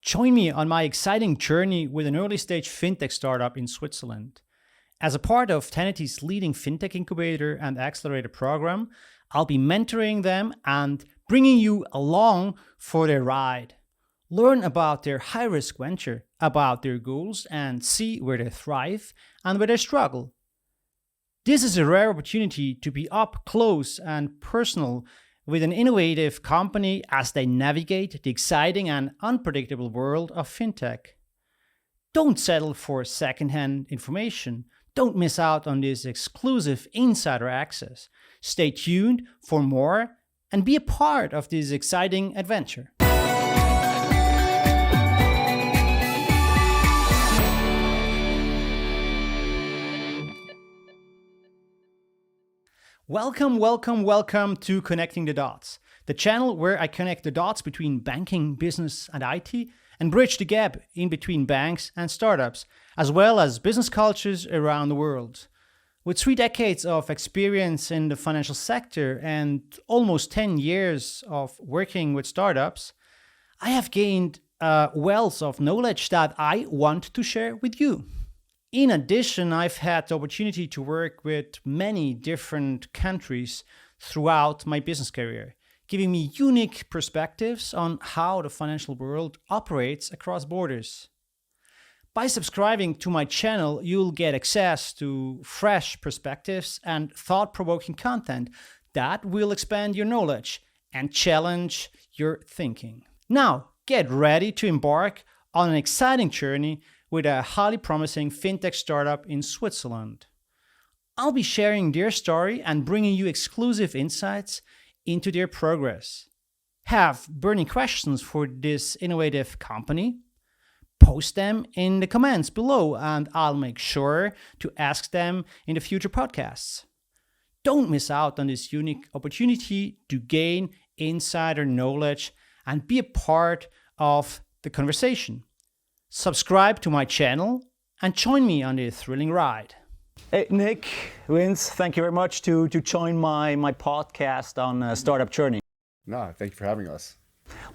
Join me on my exciting journey with an early stage fintech startup in Switzerland. As a part of Tenity's leading fintech incubator and accelerator program, I'll be mentoring them and bringing you along for their ride. Learn about their high-risk venture, about their goals, and see where they thrive and where they struggle. This is a rare opportunity to be up close and personal with an innovative company as they navigate the exciting and unpredictable world of fintech. Don't settle for secondhand information. Don't miss out on this exclusive insider access. Stay tuned for more and be a part of this exciting adventure. Welcome to Connecting the Dots, the channel where I connect the dots between banking, business, and IT, and bridge the gap in between banks and startups, as well as business cultures around the world. With 3 decades of experience in the financial sector and almost 10 years of working with startups, I have gained a wealth of knowledge that I want to share with you. In addition, I've had the opportunity to work with many different countries throughout my business career, giving me unique perspectives on how the financial world operates across borders. By subscribing to my channel, you'll get access to fresh perspectives and thought-provoking content that will expand your knowledge and challenge your thinking. Now, get ready to embark on an exciting journey with a highly promising fintech startup in Switzerland. I'll be sharing their story and bringing you exclusive insights into their progress. Have burning questions for this innovative company? Post them in the comments below and I'll make sure to ask them in the future podcasts. Don't miss out on this unique opportunity to gain insider knowledge and be a part of the conversation. Subscribe to my channel and join me on the thrilling ride. Hey, Nick, Vince, thank you very much to join my podcast on Startup Journey. No, thank you for having us.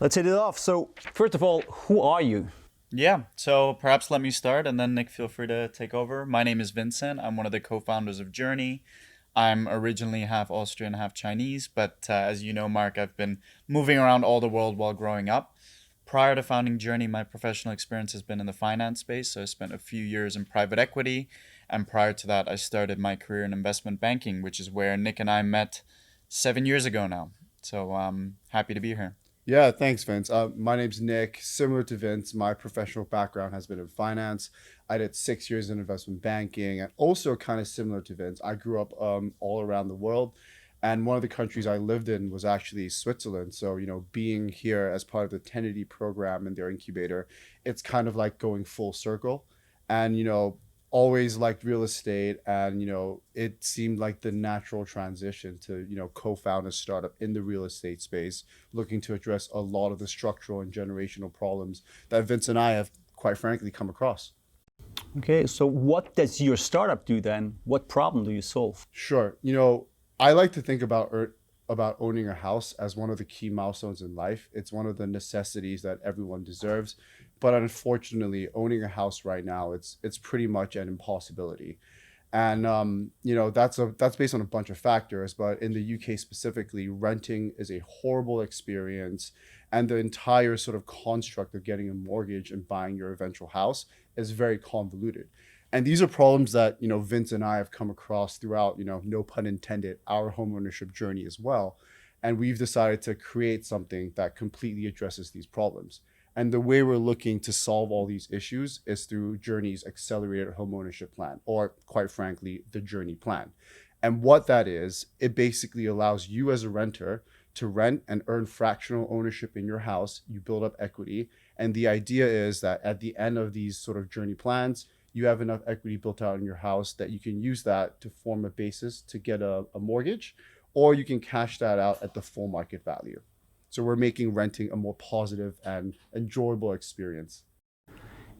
Let's hit it off. So, first of all, who are you? Yeah, so perhaps let me start and then Nick, feel free to take over. My name is Vincent. I'm one of the co-founders of Journey. I'm originally half Austrian, half Chinese, but as you know, Mark, I've been moving around all the world while growing up. Prior to founding Journey, my professional experience has been in the finance space. So I spent a few years in private equity. And prior to that, I started my career in investment banking, which is where Nick and I met 7 years ago now. So I'm happy to be here. Yeah, thanks, Vince. My name's Nick. Similar to Vince, my professional background has been in finance. I did 6 years in investment banking, and also kind of similar to Vince, I grew up all around the world. And one of the countries I lived in was actually Switzerland. So, being here as part of the Tenity program in their incubator, it's kind of like going full circle. And, always liked real estate. And, it seemed like the natural transition to, co-found a startup in the real estate space, looking to address a lot of the structural and generational problems that Vince and I have, quite frankly, come across. Okay, so what does your startup do then? What problem do you solve? Sure. I like to think about owning a house as one of the key milestones in life. It's one of the necessities that everyone deserves. But unfortunately, owning a house right now, it's pretty much an impossibility. And, that's based on a bunch of factors. But in the UK specifically, renting is a horrible experience. And the entire sort of construct of getting a mortgage and buying your eventual house is very convoluted. And these are problems that, Vince and I have come across throughout, no pun intended, our homeownership journey as well. And we've decided to create something that completely addresses these problems. And the way we're looking to solve all these issues is through Journey's accelerator homeownership plan, or quite frankly, the Journey plan. And what that is, it basically allows you as a renter to rent and earn fractional ownership in your house. You build up equity. And the idea is that at the end of these sort of Journey plans, you have enough equity built out in your house that you can use that to form a basis to get a mortgage, or you can cash that out at the full market value. So we're making renting a more positive and enjoyable experience.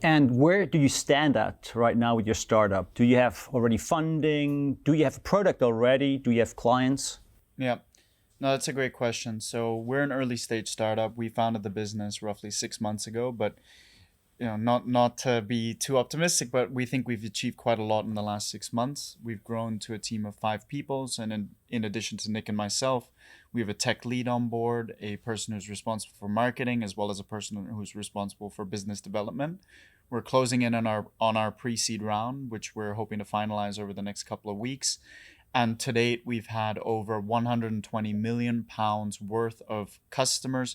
And where do you stand at right now with your startup? Do you have already funding? Do you have a product already? Do you have clients? Yeah. No, that's a great question. So we're an early stage startup. We founded the business roughly 6 months ago, but not to be too optimistic, but we think we've achieved quite a lot in the last 6 months. We've grown to a team of 5 people, and in addition to Nick and myself, we have a tech lead on board, a person who's responsible for marketing, as well as a person who's responsible for business development. We're closing in on our pre-seed round, which we're hoping to finalize over the next couple of weeks. And to date, we've had over 120 million pounds worth of customers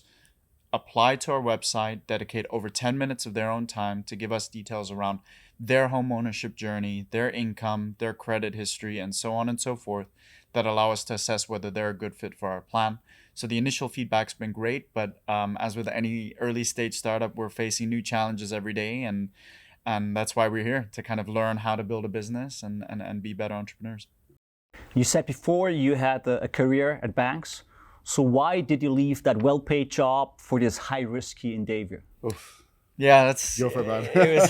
apply to our website, dedicate over 10 minutes of their own time to give us details around their home ownership journey, their income, their credit history, and so on and so forth, that allow us to assess whether they're a good fit for our plan. So the initial feedback's been great, but as with any early stage startup, we're facing new challenges every day, and that's why we're here, to kind of learn how to build a business and be better entrepreneurs. You said before you had a career at banks. So why did you leave that well-paid job for this high-risky endeavor? Oof. Yeah, that's Go for it, man.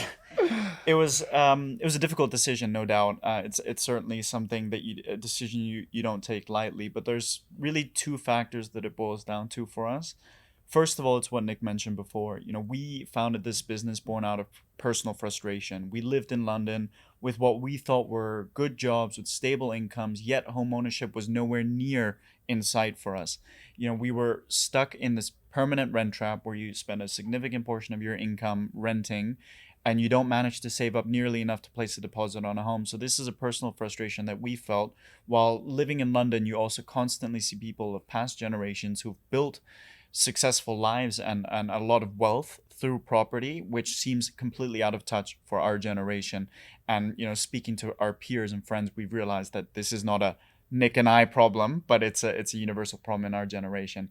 it was a difficult decision, no doubt. It's certainly something that a decision you don't take lightly. But there's really two factors that it boils down to for us. First of all, it's what Nick mentioned before. We founded this business born out of personal frustration. We lived in London with what we thought were good jobs with stable incomes, yet home ownership was nowhere near in sight for us. We were stuck in this permanent rent trap where you spend a significant portion of your income renting, and you don't manage to save up nearly enough to place a deposit on a home. So this is a personal frustration that we felt. While living in London, you also constantly see people of past generations who've built successful lives and a lot of wealth through property, which seems completely out of touch for our generation. And speaking to our peers and friends, we've realized that this is not a Nick and I problem, but it's a universal problem in our generation.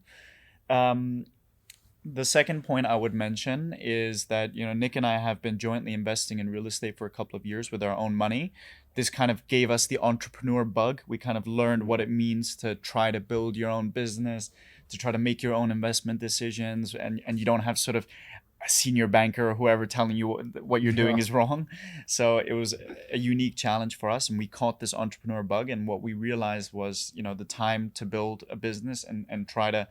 The second point I would mention is that Nick and I have been jointly investing in real estate for a couple of years with our own money. This kind of gave us the entrepreneur bug. We kind of learned what it means to try to build your own business, to try to make your own investment decisions, and you don't have sort of a senior banker or whoever telling you what you're doing is wrong. So it was a unique challenge for us, and we caught this entrepreneur bug. And what we realized was, the time to build a business and try to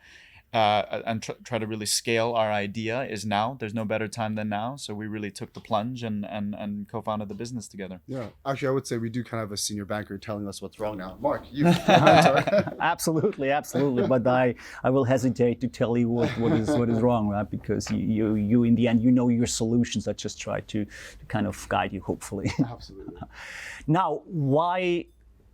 try to really scale our idea is now. There's no better time than now. So we really took the plunge and co-founded the business together. Yeah, actually, I would say we do kind of have a senior banker telling us what's wrong now. Mark, you. Absolutely. But I will hesitate to tell you what is wrong, right? Because you in the end, your solutions. I just try to kind of guide you, hopefully. Absolutely. Now, why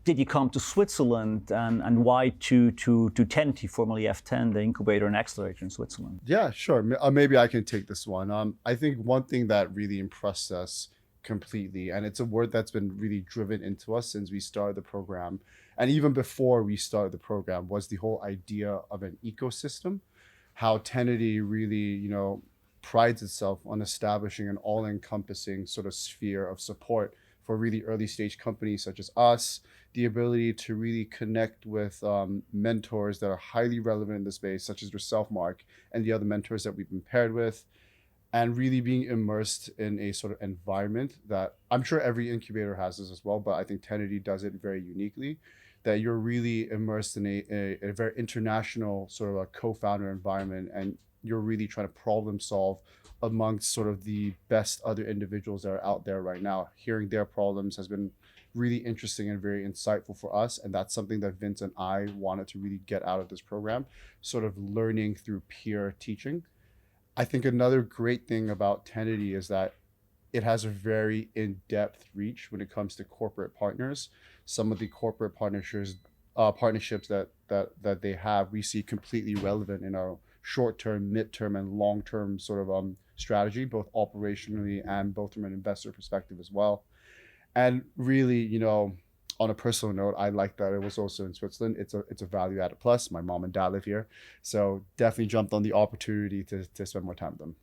did you come to Switzerland, and why to Tenity, formerly F10, the incubator and accelerator in Switzerland? Yeah, sure. Maybe I can take this one. I think one thing that really impressed us completely, and it's a word that's been really driven into us since we started the program, and even before we started the program, was the whole idea of an ecosystem. How Tenity really, prides itself on establishing an all-encompassing sort of sphere of support for really early stage companies such as us, the ability to really connect with mentors that are highly relevant in the space, such as yourself, Mark, and the other mentors that we've been paired with, and really being immersed in a sort of environment that I'm sure every incubator has this as well, but I think Tenity does it very uniquely, that you're really immersed in a very international sort of a co-founder environment, and you're really trying to problem solve amongst sort of the best other individuals that are out there right now. Hearing their problems has been really interesting and very insightful for us. And that's something that Vince and I wanted to really get out of this program, sort of learning through peer teaching. I think another great thing about Tenity is that it has a very in-depth reach when it comes to corporate partners. Some of the corporate partnerships that they have, we see completely relevant in our short-term, mid-term, and long-term sort of strategy, both operationally and both from an investor perspective as well. And really, on a personal note, I like that it was also in Switzerland. It's a value added plus. My mom and dad live here, so definitely jumped on the opportunity to spend more time with them.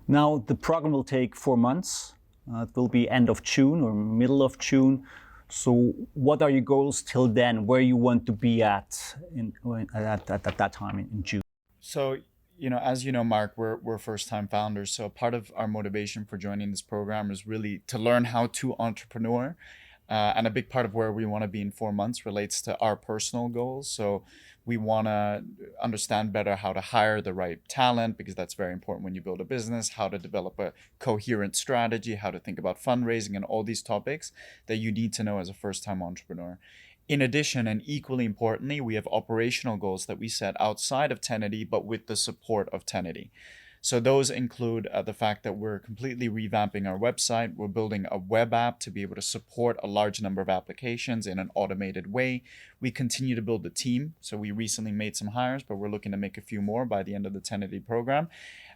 Now, the program will take 4 months. It will be end of June or middle of June. So what are your goals till then? Where you want to be at that time in June? So, as you know, Mark, we're first-time founders. So part of our motivation for joining this program is really to learn how to entrepreneur. And a big part of where we want to be in 4 months relates to our personal goals. So we want to understand better how to hire the right talent, because that's very important when you build a business, how to develop a coherent strategy, how to think about fundraising, and all these topics that you need to know as a first-time entrepreneur. In addition, and equally importantly, we have operational goals that we set outside of Tenity, but with the support of Tenity. So those include the fact that we're completely revamping our website. We're building a web app to be able to support a large number of applications in an automated way. We continue to build the team. So we recently made some hires, but we're looking to make a few more by the end of the Tenity program.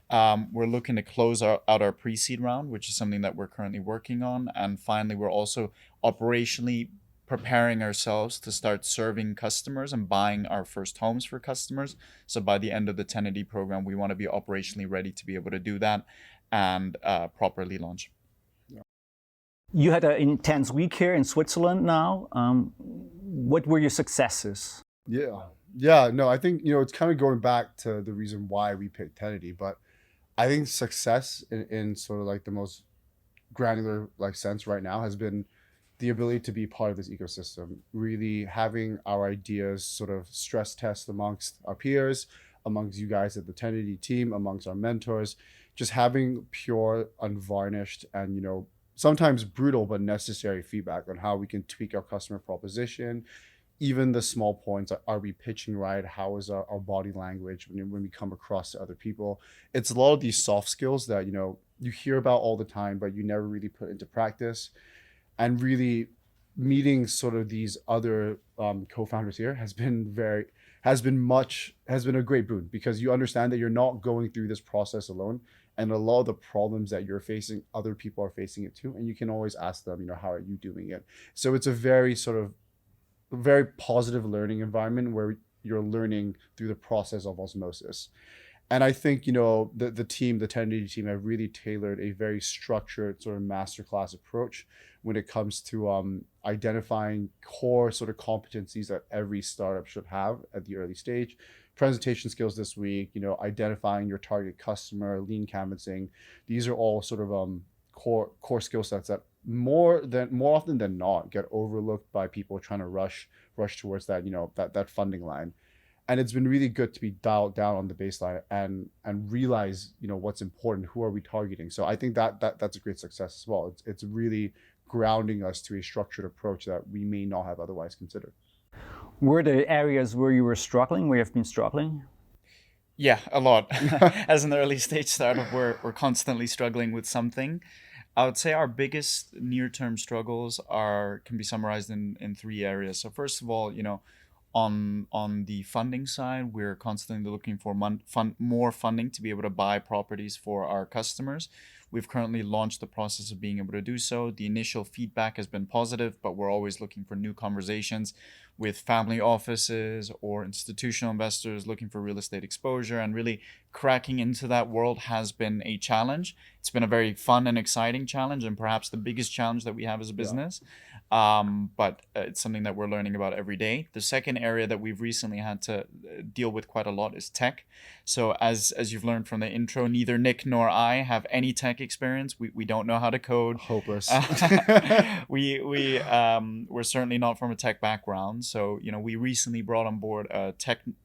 We're looking to close out our pre-seed round, which is something that we're currently working on. And finally, we're also operationally preparing ourselves to start serving customers and buying our first homes for customers. So by the end of the Tenity program, we want to be operationally ready to be able to do that and properly launch. You had an intense week here in Switzerland now. What were your successes? No, I think, it's kind of going back to the reason why we picked Tenity, but I think success in sort of like the most granular like sense right now has been the ability to be part of this ecosystem, really having our ideas sort of stress test amongst our peers, amongst you guys at the Tenity team, amongst our mentors, just having pure, unvarnished, and, sometimes brutal but necessary feedback on how we can tweak our customer proposition. Even the small points, are we pitching right? How is our body language when we come across to other people? It's a lot of these soft skills that, you hear about all the time, but you never really put into practice. And really meeting sort of these other co-founders here has been a great boon, because you understand that you're not going through this process alone, and a lot of the problems that you're facing, other people are facing it too, and you can always ask them, how are you doing it? So it's a very positive learning environment where you're learning through the process of osmosis. And I think, the team, the Tenity team, have really tailored a very structured sort of masterclass approach when it comes to identifying core sort of competencies that every startup should have at the early stage. Presentation skills this week, identifying your target customer, lean canvassing. These are all sort of core skill sets that more often than not get overlooked by people trying to rush towards that, that funding line. And it's been really good to be dialed down on the baseline and realize, what's important, who are we targeting. So I think that's a great success as well. It's really grounding us to a structured approach that we may not have otherwise considered. Were there areas where you were struggling, where you've been struggling? Yeah, a lot. As an early stage startup, we're constantly struggling with something. I would say our biggest near-term struggles can be summarized in 3 areas. So first of all, on the funding side, we're constantly looking for more funding to be able to buy properties for our customers. We've currently launched the process of being able to do so. The initial feedback has been positive, but we're always looking for new conversations with family offices or institutional investors looking for real estate exposure, and really cracking into that world has been a challenge. It's been a very fun and exciting challenge, and perhaps the biggest challenge that we have as a business. But it's something that we're learning about every day. The second area that we've recently had to deal with quite a lot is tech. So as you've learned from the intro, neither Nick nor I have any tech experience. We don't know how to code. Hopeless. We're certainly not from a tech background. So, we recently brought on board a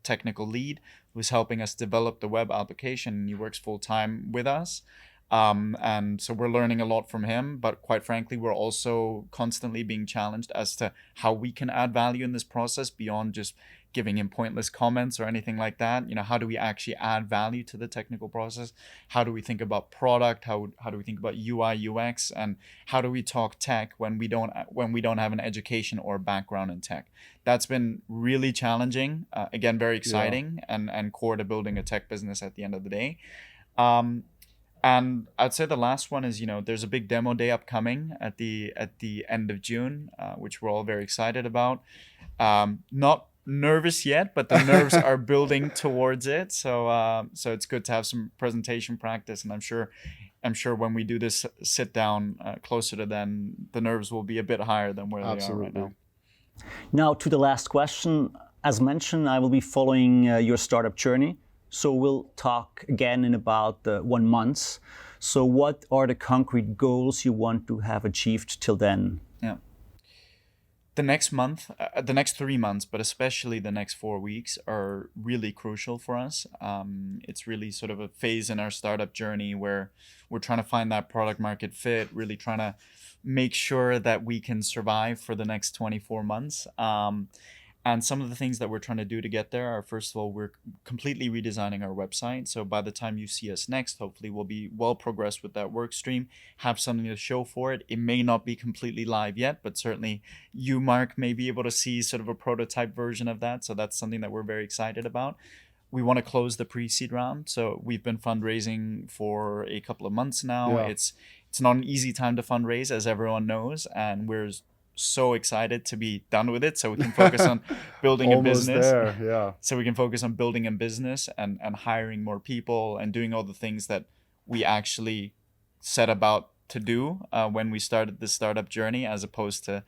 technical lead who's helping us develop the web application, and he works full time with us. And so we're learning a lot from him, but quite frankly, we're also constantly being challenged as to how we can add value in this process beyond just giving him pointless comments or anything like that. How do we actually add value to the technical process? How do we think about product? How do we think about UI, UX? And how do we talk tech when we don't have an education or background in tech? That's been really challenging. Again, very exciting and core to building a tech business at the end of the day. And I'd say the last one is, there's a big demo day upcoming at the end of June, which we're all very excited about. Not nervous yet, but the nerves are building towards it. So it's good to have some presentation practice, and I'm sure when we do this sit down closer to then, the nerves will be a bit higher than where they are right now. Now to the last question. As mentioned, I will be following your startup journey. So we'll talk again in about 1 month. So what are the concrete goals you want to have achieved till then? Yeah. the next month, the next 3 months, but especially the next 4 weeks are really crucial for us. It's really sort of a phase in our startup journey where we're trying to find that product market fit, really trying to make sure that we can survive for the next 24 months. And some of the things that we're trying to do to get there are, first of all, we're completely redesigning our website. So by the time you see us next, hopefully we'll be well progressed with that work stream, have something to show for it. It may not be completely live yet, but certainly you, Mark, may be able to see sort of a prototype version of that. So that's something that we're very excited about. We want to close the pre-seed round. So we've been fundraising for a couple of months now. Yeah. It's not an easy time to fundraise, as everyone knows, and we're so excited to be done with it so we can focus on building a business. There, yeah. So we can focus on building a business and hiring more people and doing all the things that we actually set about to do when we started this startup journey, as opposed to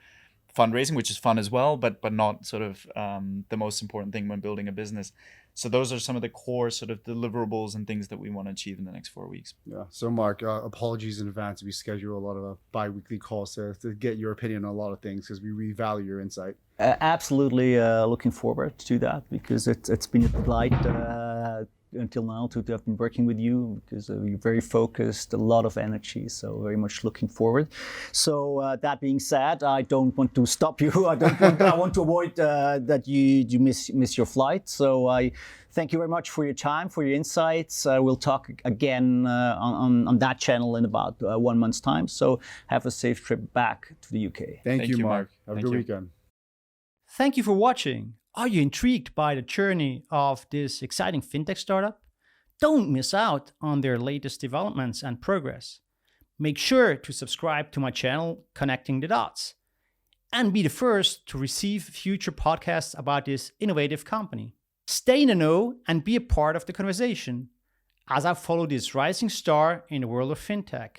fundraising, which is fun as well, but not sort of the most important thing when building a business. So those are some of the core sort of deliverables and things that we want to achieve in the next 4 weeks. Yeah. So Mark, apologies in advance. We schedule a lot of bi-weekly calls to get your opinion on a lot of things because we really value your insight. Absolutely looking forward to that, because it's been a delight until now to have been working with you, because you're very focused, a lot of energy, so very much looking forward. So that being said, I don't want to stop you. I want to avoid that you miss your flight. So I thank you very much for your time, for your insights. We'll talk again on that channel in about 1 month's time. So have a safe trip back to the UK. Thank you, Mark. Have a Thank good you. weekend. Thank you for watching. Are you intrigued by the journey of this exciting fintech startup? Don't miss out on their latest developments and progress. Make sure to subscribe to my channel, Connecting the Dots, and be the first to receive future podcasts about this innovative company. Stay in the know and be a part of the conversation as I follow this rising star in the world of fintech.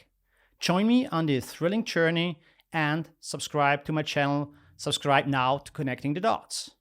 Join me on this thrilling journey and subscribe to my channel. Subscribe now to Connecting the Dots.